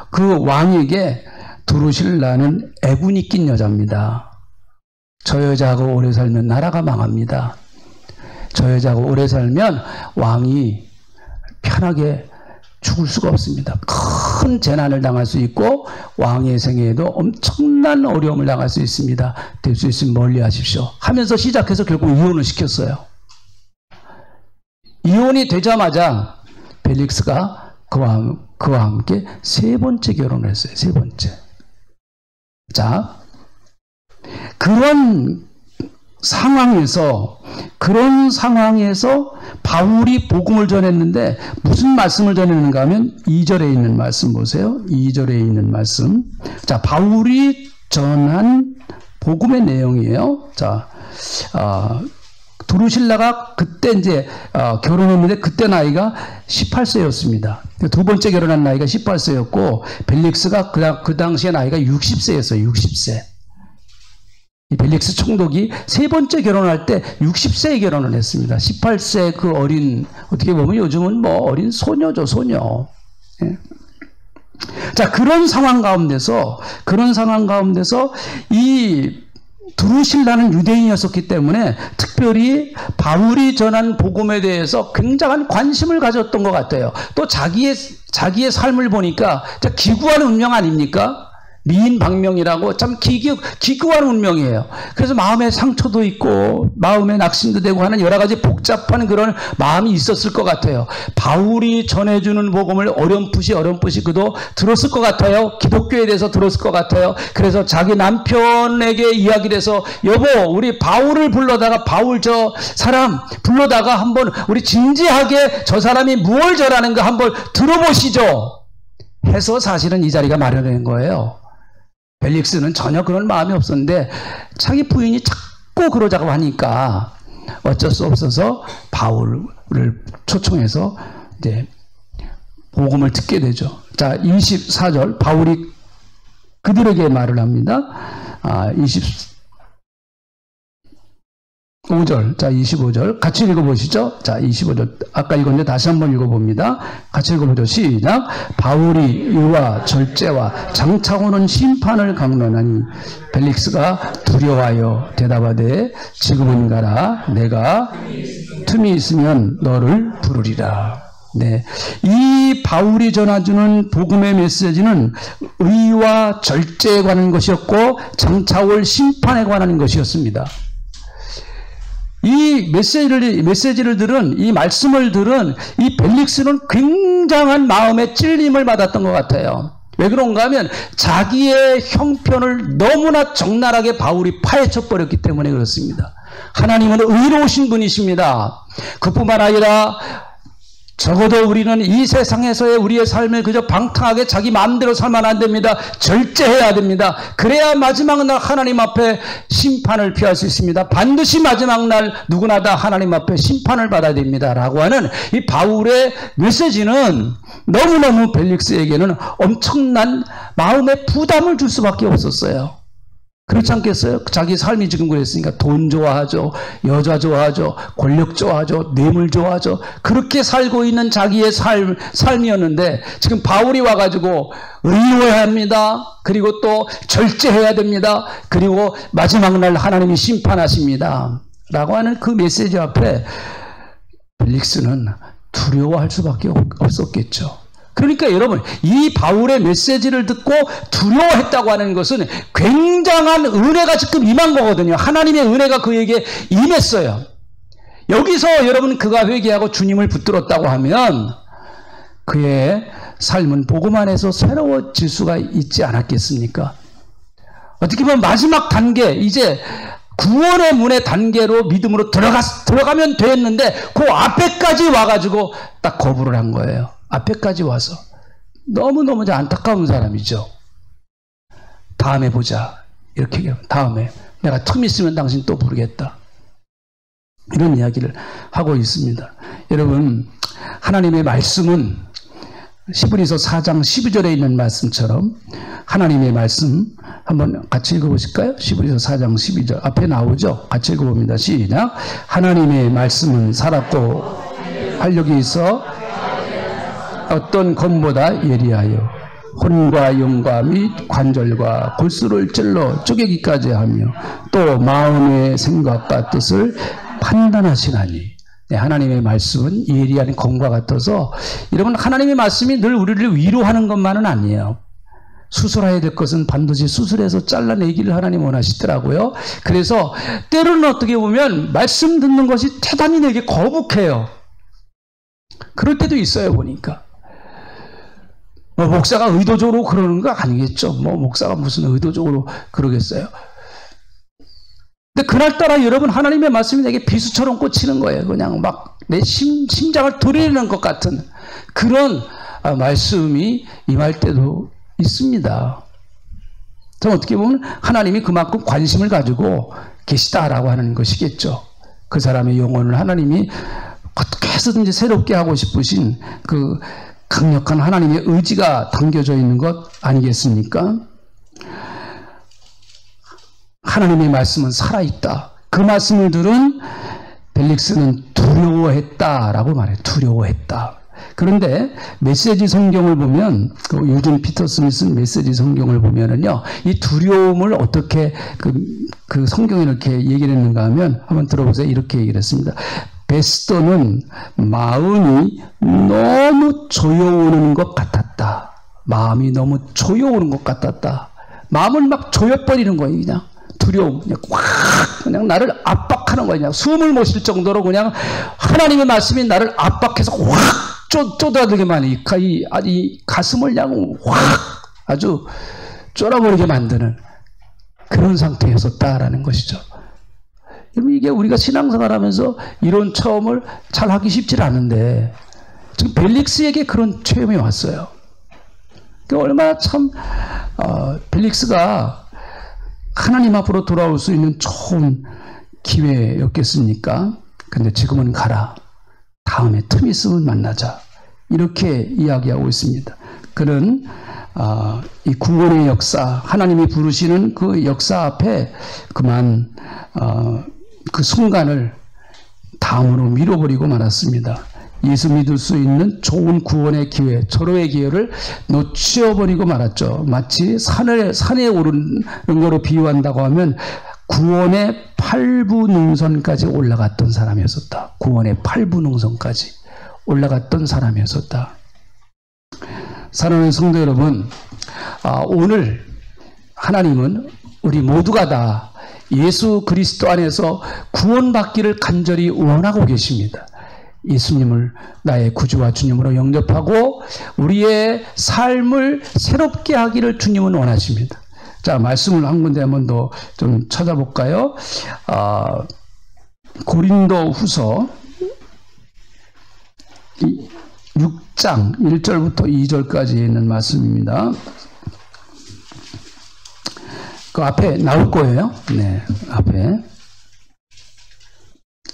S1: 그 왕에게 두루실라는 애군이 낀 여자입니다. 저 여자하고 오래 살면 나라가 망합니다. 저 여자하고 오래 살면 왕이 편하게 죽을 수가 없습니다. 큰 재난을 당할 수 있고 왕의 생애에도 엄청난 어려움을 당할 수 있습니다. 될 수 있으면 멀리 하십시오 하면서 시작해서 결국 이혼을 시켰어요. 이혼이 되자마자 벨릭스가 그와 함께 세 번째 결혼을 했어요. 세 번째. 자, 그런 상황에서 바울이 복음을 전했는데 무슨 말씀을 전했는가 하면 2절에 있는 말씀 보세요. 2절에 있는 말씀. 자, 바울이 전한 복음의 내용이에요. 자, 두루실라가 그때 이제 결혼했는데 그때 나이가 18세였습니다. 두 번째 결혼한 나이가 18세였고 벨릭스가 그 당시에 나이가 60세였어요. 60세. 이 벨릭스 총독이 세 번째 결혼할 때 60세에 결혼을 했습니다. 18세 그 어린, 어떻게 보면 요즘은 뭐 어린 소녀죠, 소녀. 예. 자, 그런 상황 가운데서 이 두루실라는 유대인이었기 때문에 특별히 바울이 전한 복음에 대해서 굉장한 관심을 가졌던 것 같아요. 또 자기의 삶을 보니까 기구한 운명 아닙니까? 미인방명이라고 참 기구한 운명이에요. 그래서 마음에 상처도 있고 마음에 낙심도 되고 하는 여러 가지 복잡한 그런 마음이 있었을 것 같아요. 바울이 전해주는 복음을 어렴풋이 그도 들었을 것 같아요. 기독교에 대해서 들었을 것 같아요. 그래서 자기 남편에게 이야기를 해서 여보, 우리 바울을 불러다가 바울 저 사람 불러다가 한번 우리 진지하게 저 사람이 무엇을 전하는가 한번 들어보시죠 해서 사실은 이 자리가 마련된 거예요. 벨릭스는 전혀 그런 마음이 없었는데 자기 부인이 자꾸 그러자고 하니까 어쩔 수 없어서 바울을 초청해서 이제 복음을 듣게 되죠. 자, 24절 바울이 그들에게 말을 합니다. 25절. 자, 25절. 같이 읽어보시죠. 자, 25절. 아까 읽었는데 다시 한번 읽어봅니다. 같이 읽어보죠. 시작. 바울이 의와 절제와 장차오는 심판을 강론하니 벨릭스가 두려워하여 대답하되 지금은 가라. 내가 틈이 있으면 너를 부르리라. 네. 이 바울이 전해주는 복음의 메시지는 의와 절제에 관한 것이었고 장차올 심판에 관한 것이었습니다. 이 메시지를 들은, 이 말씀을 들은 이 벨릭스는 굉장한 마음의 찔림을 받았던 것 같아요. 왜 그런가 하면 자기의 형편을 너무나 적나라하게 바울이 파헤쳐 버렸기 때문에 그렇습니다. 하나님은 의로우신 분이십니다. 그뿐만 아니라 적어도 우리는 이 세상에서의 우리의 삶을 그저 방탕하게 자기 마음대로 살면 안 됩니다. 절제해야 됩니다. 그래야 마지막 날 하나님 앞에 심판을 피할 수 있습니다. 반드시 마지막 날 누구나 다 하나님 앞에 심판을 받아야 됩니다. 라고 하는 이 바울의 메시지는 너무너무 벨릭스에게는 엄청난 마음의 부담을 줄 수밖에 없었어요. 그렇지 않겠어요? 자기 삶이 지금 그랬으니까 돈 좋아하죠. 여자 좋아하죠. 권력 좋아하죠. 뇌물 좋아하죠. 그렇게 살고 있는 자기의 삶이었는데 지금 바울이 와가지고 의로워야 합니다. 그리고 또 절제해야 됩니다. 그리고 마지막 날 하나님이 심판하십니다. 라고 하는 그 메시지 앞에 벨릭스는 두려워할 수밖에 없었겠죠. 그러니까 여러분, 이 바울의 메시지를 듣고 두려워했다고 하는 것은 굉장한 은혜가 지금 임한 거거든요. 하나님의 은혜가 그에게 임했어요. 여기서 여러분 그가 회개하고 주님을 붙들었다고 하면 그의 삶은 복음 안에서 새로워질 수가 있지 않았겠습니까? 어떻게 보면 마지막 단계, 이제 구원의 문의 단계로 믿음으로 들어가면 됐는데 그 앞에까지 와가지고 딱 거부를 한 거예요. 앞에까지 와서 너무너무 안타까운 사람이죠. 다음에 보자. 이렇게 얘기하면 다음에 내가 틈 있으면 당신 또 부르겠다. 이런 이야기를 하고 있습니다. 여러분, 하나님의 말씀은 히브리서 4장 12절에 있는 말씀처럼 하나님의 말씀 한번 같이 읽어보실까요? 히브리서 4장 12절 앞에 나오죠? 같이 읽어봅니다. 시작. 하나님의 말씀은 살았고 활력이 있어 어떤 검보다 예리하여 혼과 영과 및 관절과 골수를 찔러 쪼개기까지 하며 또 마음의 생각과 뜻을 판단하시나니. 네, 하나님의 말씀은 예리한 검과 같아서 여러분, 하나님의 말씀이 늘 우리를 위로하는 것만은 아니에요. 수술해야 될 것은 반드시 수술해서 잘라내기를 하나님 원하시더라고요. 그래서 때로는 어떻게 보면 말씀 듣는 것이 대단히 내게 거북해요. 그럴 때도 있어요, 보니까. 뭐 목사가 의도적으로 그러는 거 아니겠죠. 뭐 목사가 무슨 의도적으로 그러겠어요. 근데 그날따라 여러분 하나님의 말씀이 내게 비수처럼 꽂히는 거예요. 그냥 막 내 심장을 도려내는 것 같은 그런 말씀이 임할 때도 있습니다. 좀 어떻게 보면 하나님이 그만큼 관심을 가지고 계시다라고 하는 것이겠죠. 그 사람의 영혼을 하나님이 어떻게 해서든지 새롭게 하고 싶으신 그 강력한 하나님의 의지가 담겨져 있는 것 아니겠습니까? 하나님의 말씀은 살아있다. 그 말씀을 들은 벨릭스는 두려워했다라고 말해요. 두려워했다. 그런데 메시지 성경을 보면, 요즘 피터슨이 쓴 메시지 성경을 보면은요, 이 두려움을 어떻게 그 성경에 이렇게 얘기를 했는가 하면, 한번 들어보세요. 이렇게 얘기를 했습니다. 베스터는 마음이 너무 조여오는 것 같았다. 마음이 너무 조여오는 것 같았다. 마음을 막 조여버리는 거예요, 그냥. 두려움, 그냥 나를 압박하는 거예요. 그냥 숨을 못 쉴 정도로 그냥 하나님의 말씀이 나를 압박해서 확 쪼다들게만 이 가슴을 그냥 확 아주 쫄아버리게 만드는 그런 상태였었다라는 것이죠. 여러분, 이게 우리가 신앙생활 하면서 이런 체험을 잘 하기 쉽지 않은데 지금 벨릭스에게 그런 체험이 왔어요. 얼마나 참 벨릭스가 하나님 앞으로 돌아올 수 있는 좋은 기회였겠습니까? 근데 지금은 가라. 다음에 틈 있으면 만나자. 이렇게 이야기하고 있습니다. 그는 이 구원의 역사, 하나님이 부르시는 그 역사 앞에 그만 그 순간을 다음으로 밀어버리고 말았습니다. 예수 믿을 수 있는 좋은 구원의 기회, 절호의 기회를 놓치어버리고 말았죠. 마치 산에 오르는 거로 비유한다고 하면 구원의 8부 능선까지 올라갔던 사람이었었다. 구원의 8부 능선까지 올라갔던 사람이었었다. 사랑하는 성도 여러분, 오늘 하나님은 우리 모두가 다 예수 그리스도 안에서 구원받기를 간절히 원하고 계십니다. 예수님을 나의 구주와 주님으로 영접하고 우리의 삶을 새롭게 하기를 주님은 원하십니다. 자, 말씀을 한 군데 한번 더 좀 찾아볼까요? 고린도 후서 6장 1절부터 2절까지 있는 말씀입니다. 그 앞에 나올 거예요. 네, 앞에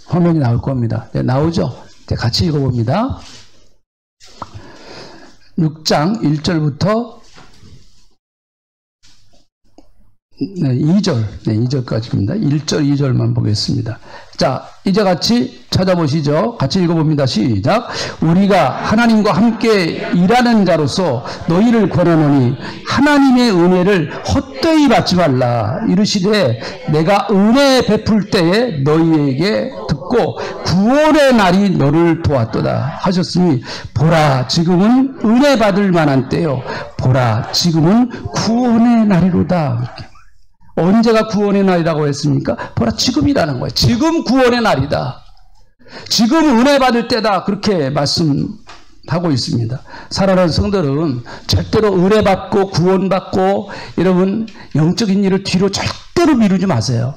S1: 화면이 나올 겁니다. 네, 나오죠? 같이 읽어봅니다. 6장 1절부터 2절, 2절까지입니다. 1절, 2절만 보겠습니다. 자, 이제 같이 찾아보시죠. 같이 읽어봅니다. 시작. 우리가 하나님과 함께 일하는 자로서 너희를 권하노니 하나님의 은혜를 헛되이 받지 말라. 이르시되 내가 은혜 베풀 때에 너희에게 듣고 구원의 날이 너를 도왔도다 하셨으니 보라 지금은 은혜 받을 만한 때요. 보라 지금은 구원의 날이로다. 이렇게. 언제가 구원의 날이라고 했습니까? 보라 지금이라는 거예요. 지금 구원의 날이다. 지금 은혜 받을 때다. 그렇게 말씀하고 있습니다. 사랑하는 성도들은 절대로 은혜 받고 구원 받고 여러분 영적인 일을 뒤로 절대로 미루지 마세요.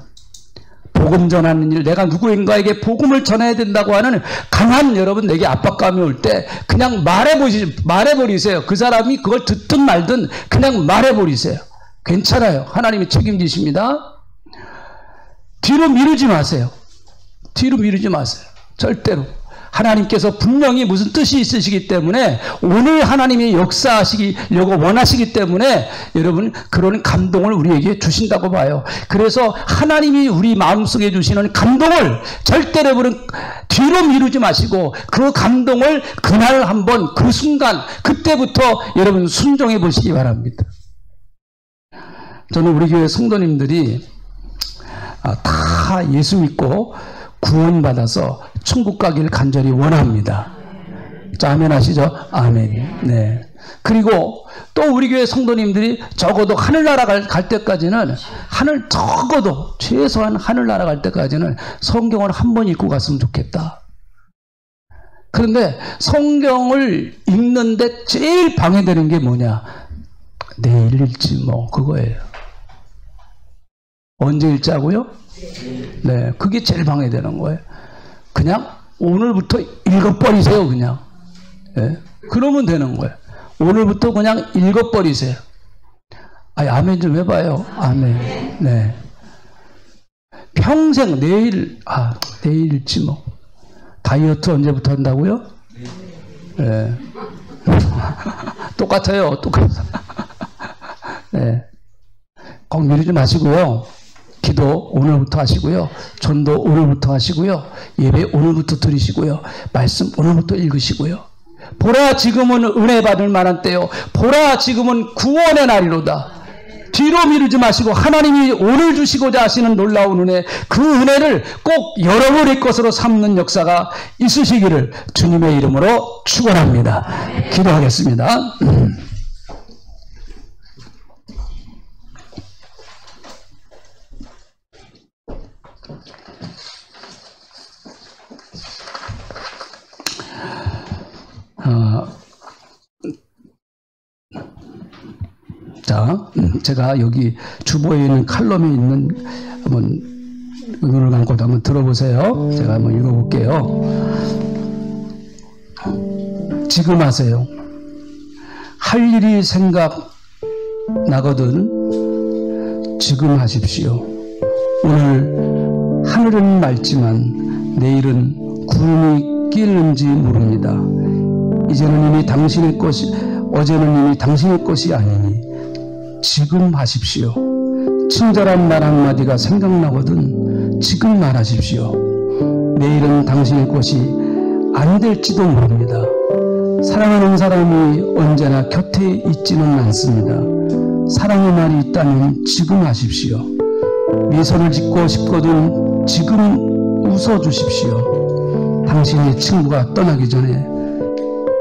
S1: 복음 전하는 일, 내가 누구인가에게 복음을 전해야 된다고 하는 강한 여러분 내게 압박감이 올 때 그냥 말해버리세요. 그 사람이 그걸 듣든 말든 그냥 말해버리세요. 괜찮아요. 하나님이 책임지십니다. 뒤로 미루지 마세요. 뒤로 미루지 마세요. 절대로. 하나님께서 분명히 무슨 뜻이 있으시기 때문에 오늘 하나님이 역사하시려고 원하시기 때문에 여러분 그런 감동을 우리에게 주신다고 봐요. 그래서 하나님이 우리 마음속에 주시는 감동을 절대로 여러분 뒤로 미루지 마시고 그 감동을 그날 한번 그 순간 그때부터 여러분 순종해 보시기 바랍니다. 저는 우리 교회 성도님들이 다 예수 믿고 구원받아서 천국 가기를 간절히 원합니다. 자, 아멘 하시죠? 아멘. 네. 그리고 또 우리 교회 성도님들이 적어도 하늘나라 갈 때까지는 적어도 최소한 하늘나라 갈 때까지는 성경을 한 번 읽고 갔으면 좋겠다. 그런데 성경을 읽는데 제일 방해되는 게 뭐냐? 내일 읽지 뭐 그거예요. 언제 읽자고요? 네, 그게 제일 방해되는 거예요. 그냥 오늘부터 읽어버리세요. 그냥. 네, 그러면 되는 거예요. 오늘부터 그냥 읽어버리세요. 아멘 좀 해봐요. 아멘. 네. 평생 내일 읽지 뭐. 다이어트 언제부터 한다고요? 네. 똑같아요. 똑같아. 네. 꼭 미루지 마시고요. 기도 오늘부터 하시고요. 전도 오늘부터 하시고요. 예배 오늘부터 드리시고요. 말씀 오늘부터 읽으시고요. 보라 지금은 은혜 받을 만한 때요. 보라 지금은 구원의 날이로다. 뒤로 미루지 마시고 하나님이 오늘 주시고자 하시는 놀라운 은혜, 그 은혜를 꼭 여러분의 것으로 삼는 역사가 있으시기를 주님의 이름으로 축원합니다. 기도하겠습니다. 자, 제가 여기 주보에 있는 칼럼에 있는 한번 눈을 감고도 한번 들어보세요. 제가 한번 읽어볼게요. 지금 하세요. 할 일이 생각나거든 지금 하십시오. 오늘 하늘은 맑지만 내일은 구름이 끼는지 모릅니다. 이제는 이미 당신의 것이, 어제는 이미 당신의 것이 아니니 지금 하십시오. 친절한 말 한마디가 생각나거든 지금 말하십시오. 내일은 당신의 것이 안 될지도 모릅니다. 사랑하는 사람이 언제나 곁에 있지는 않습니다. 사랑의 말이 있다면 지금 하십시오. 미소를 짓고 싶거든 지금 웃어주십시오. 당신의 친구가 떠나기 전에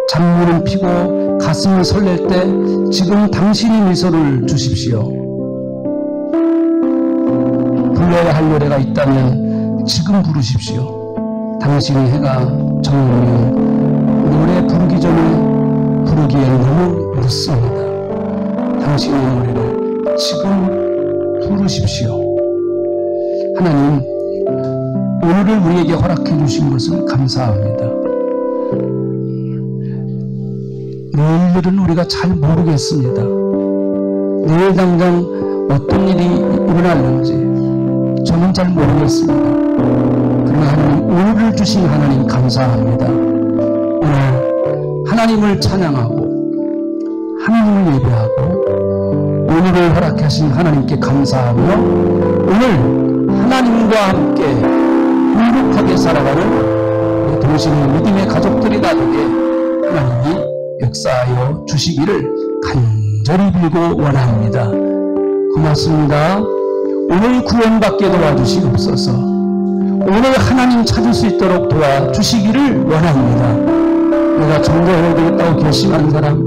S1: 잔물을 피고 가슴이 설렐 때 지금 당신이 미소를 주십시오. 불러야 할 노래가 있다면 지금 부르십시오. 당신의 해가 저물면 노래 부르기 전에 부르기엔 너무 늦습니다. 당신의 노래를 지금 부르십시오. 하나님, 오늘을 우리에게 허락해 주신 것을 감사합니다. 내일은 우리가 잘 모르겠습니다. 내일 당장 어떤 일이 일어날는지 저는 잘 모르겠습니다. 그러나 하나님, 오늘을 주신 하나님 감사합니다. 오늘 하나님을 찬양하고 하나님을 예배하고 오늘을 허락하신 하나님께 감사하며 오늘 하나님과 함께 행복하게 살아가는 동시에 믿음의 가족들이 나누게 하나님이 역사하여 주시기를 간절히 빌고 원합니다. 고맙습니다. 오늘 구원받게 도와주시옵소서. 오늘 하나님 찾을 수 있도록 도와주시기를 원합니다. 내가 전도해야 되겠다고 결심한 사람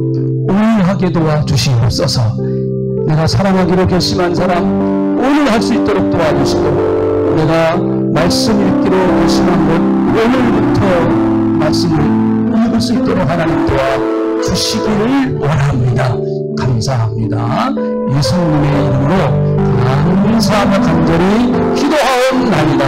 S1: 오늘 하게 도와주시옵소서. 내가 사랑하기로 결심한 사람 오늘 할 수 있도록 도와주시고, 내가 말씀 읽기로 결심한 것 오늘부터 말씀을 읽을 수 있도록 하나님 도와주시기를 원합니다. 감사합니다. 예수님의 이름으로 감사하며 간절히 기도하옵나이다.